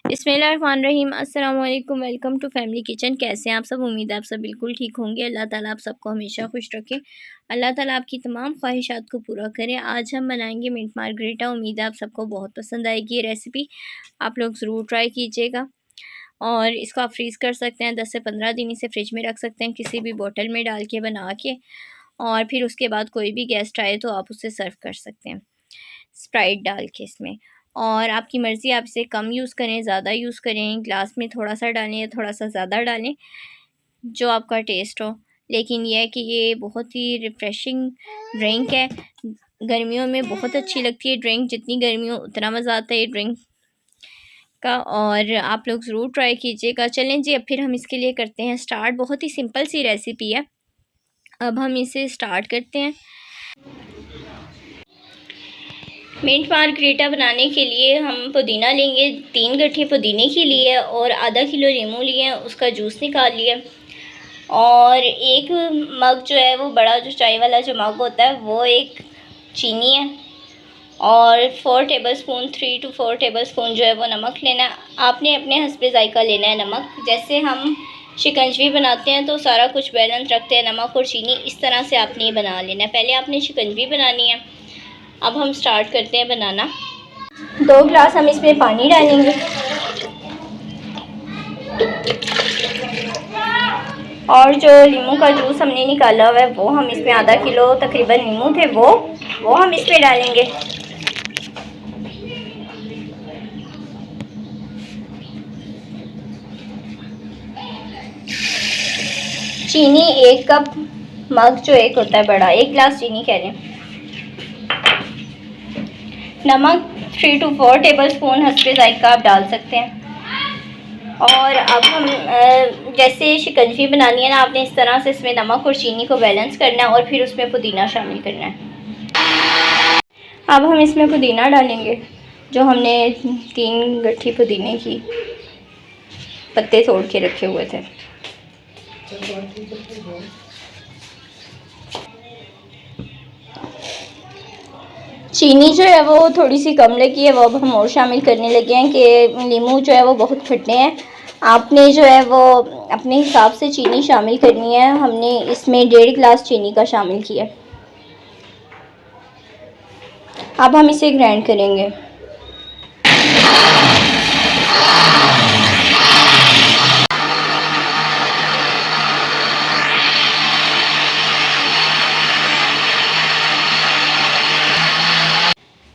बिस्मिल्लाहिर्रहमानिर्रहीम। अस्सलाम वालेकुम। Welcome to family kitchen. कैसे हैं आप सब? उम्मीद है आप सब बिल्कुल ठीक होंगे। अल्लाह ताला आप सबको हमेशा खुश रखे। अल्लाह ताला आपकी तमाम ख्वाहिशात को पूरा करे। आज हम बनाएंगे मिंट मार्गरेटा। उम्मीद है आप सबको बहुत पसंद आएगी ये रेसिपी। आप लोग ज़रूर ट्राई कीजिएगा और इसको आप फ्रीज़ कर सकते हैं। 10 से 15 दिन इसे फ्रिज में रख सकते हैं किसी भी बोतल में डाल के बना के, और फिर उसके बाद कोई भी गेस्ट आए तो आप उसे सर्व कर सकते हैं स्प्राइट डाल के इसमें। और आपकी मर्ज़ी, आप इसे कम यूज़ करें, ज़्यादा यूज़ करें, ग्लास में थोड़ा सा डालें या थोड़ा सा ज़्यादा डालें, जो आपका टेस्ट हो। लेकिन यह है कि ये बहुत ही रिफ़्रेशिंग ड्रिंक है। गर्मियों में बहुत अच्छी लगती है ड्रिंक। जितनी गर्मी हो उतना मज़ा आता है ये ड्रिंक का, और आप लोग ज़रूर ट्राई कीजिएगा। चलें जी, अब फिर हम इसके लिए करते हैं स्टार्ट। बहुत ही सिंपल सी रेसिपी है। अब हम इसे स्टार्ट करते हैं। मिंट मार्गरेटा बनाने के लिए हम पुदीना लेंगे। 3 गट्ठे पुदीने की लिए और आधा किलो नींबू लिए, उसका जूस निकाल लिया। और एक मग जो है वो बड़ा जो चाय वाला जो मग होता है वो एक चीनी है। और 4 टेबलस्पून 3 to 4 टेबलस्पून जो है वो नमक लेना है। आपने अपने हस्बे ज़ायका लेना है नमक। जैसे हम शिकंजवी बनाते हैं तो सारा कुछ बैलेंस रखते हैं, नमक और चीनी, इस तरह से आपने ये बना लेना है। पहले आपने शिकंजवी बनानी है। अब हम स्टार्ट करते हैं बनाना। 2 गिलास हम इसमें पानी डालेंगे और जो नींबू का जूस हमने निकाला हुआ है वो हम इसमें, आधा किलो तकरीबन नींबू थे वो हम इसमें डालेंगे। चीनी 1 कप, मग जो एक होता है बड़ा, 1 गिलास चीनी कह रहे हैं। नमक 3 to 4 टेबलस्पून हस्बे ज़ायका आप डाल सकते हैं। और अब हम जैसे शिकंजी बनानी है ना, आपने इस तरह से इसमें नमक और चीनी को बैलेंस करना है और फिर उसमें पुदीना शामिल करना है। अब हम इसमें पुदीना डालेंगे, जो हमने 3 गट्ठी पुदीने की पत्ते तोड़ के रखे हुए थे। चीनी जो है वो थोड़ी सी कम लगी है, वो अब हम और शामिल करने लगे हैं कि नींबू जो है वो बहुत खट्टे हैं। आपने जो है वो अपने हिसाब से चीनी शामिल करनी है। हमने इसमें 1.5 गिलास चीनी का शामिल किया। अब हम इसे ग्राइंड करेंगे।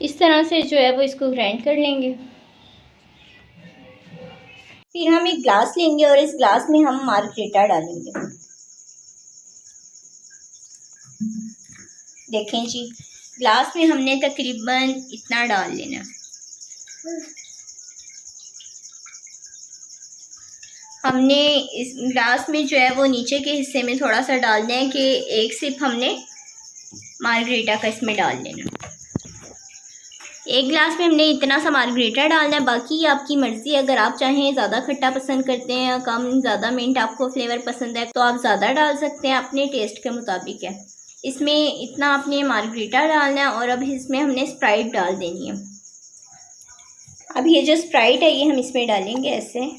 इस तरह से जो है वो इसको ग्राइंड कर लेंगे। फिर हम एक ग्लास लेंगे और इस ग्लास में हम मार्गरेटा डालेंगे। देखें जी, ग्लास में हमने तकरीबन इतना डाल लेना। हमने इस ग्लास में जो है वो नीचे के हिस्से में थोड़ा सा डालना है कि 1 सिप हमने मार्गरेटा का इसमें डाल लेना। 1 गिलास में हमने इतना सा मार्गरेटा डालना है। बाकी आपकी मर्ज़ी, अगर आप चाहें ज़्यादा खट्टा पसंद करते हैं या कम, ज़्यादा मिंट आपको फ्लेवर पसंद है तो आप ज़्यादा डाल सकते हैं, अपने टेस्ट के मुताबिक है। इसमें इतना आपने मार्गरेटा डालना है और अब इसमें हमने स्प्राइट डाल देनी है। अब ये जो स्प्राइट है ये हम इसमें डालेंगे ऐसे।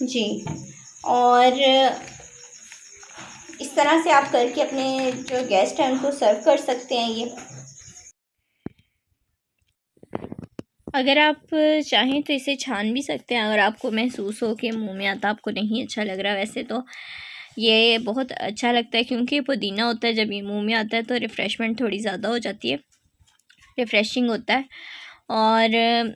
जी, और इस तरह से आप करके अपने जो गेस्ट हैं उनको सर्व कर सकते हैं ये। अगर आप चाहें तो इसे छान भी सकते हैं, अगर आपको महसूस हो कि मुंह में आता आपको नहीं अच्छा लग रहा। वैसे तो ये बहुत अच्छा लगता है क्योंकि पुदीना होता है, जब ये मुंह में आता है तो रिफ़्रेशमेंट थोड़ी ज़्यादा हो जाती है, रिफ़्रेशिंग होता है। और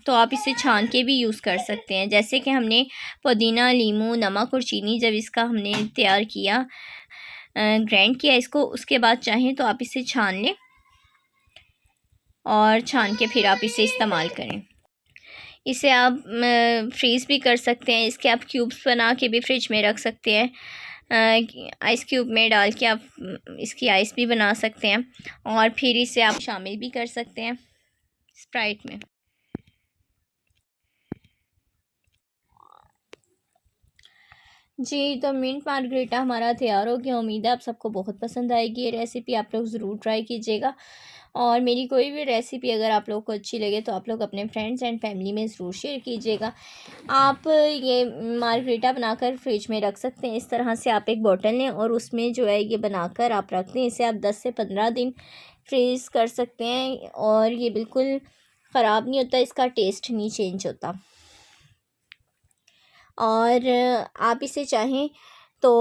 तो आप इसे छान के भी यूज़ कर सकते हैं। जैसे कि हमने पुदीना, नींबू, नमक और चीनी जब इसका हमने तैयार किया, ग्राइंड किया इसको, उसके बाद चाहें तो आप इसे छान लें और छान के फिर आप इसे इस्तेमाल करें। इसे आप फ्रीज़ भी कर सकते हैं। इसके आप क्यूब्स बना के भी फ्रिज में रख सकते हैं। आइस क्यूब में डाल के आप इसकी आइस भी बना सकते हैं और फिर इसे आप शामिल भी कर सकते हैं स्प्राइट में। जी, तो मिंट मार्गरेटा हमारा तैयार हो गया। उम्मीद है आप सबको बहुत पसंद आएगी ये रेसिपी, आप लोग ज़रूर ट्राई कीजिएगा। और मेरी कोई भी रेसिपी अगर आप लोग को अच्छी लगे तो आप लोग अपने फ्रेंड्स एंड फैमिली में ज़रूर शेयर कीजिएगा। आप ये मार्गरेटा बनाकर फ्रिज में रख सकते हैं। इस तरह से आप एक बॉटल लें और उसमें जो है ये बनाकर आप रख दें। इसे आप 10 से 15 दिन फ्रीज़ कर सकते हैं और ये बिल्कुल ख़राब नहीं होता, इसका टेस्ट नहीं चेंज होता। और आप इसे चाहें तो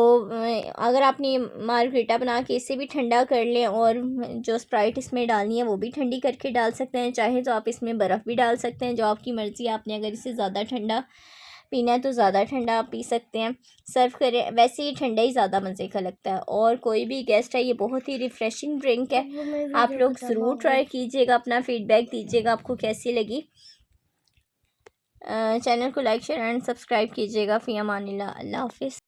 अगर आपने मार्गरेटा बना के इसे भी ठंडा कर लें और जो स्प्राइट इसमें डालनी है वो भी ठंडी करके डाल सकते हैं। चाहे तो आप इसमें बर्फ़ भी डाल सकते हैं, जो आपकी मर्ज़ी। आपने अगर इसे ज़्यादा ठंडा पीना है तो ज़्यादा ठंडा आप पी सकते हैं। सर्व करें, वैसे ही ठंडा ही ज़्यादा मज़े का लगता है। और कोई भी गेस्ट है, ये बहुत ही रिफ़्रेशिंग ड्रिंक है। आप लोग ज़रूर ट्राई कीजिएगा, अपना फ़ीडबैक दीजिएगा आपको कैसी लगी। चैनल को लाइक शेयर एंड सब्सक्राइब कीजिएगा। फ़ी अमानिल्लाह, अल्लाह हाफ़िज़।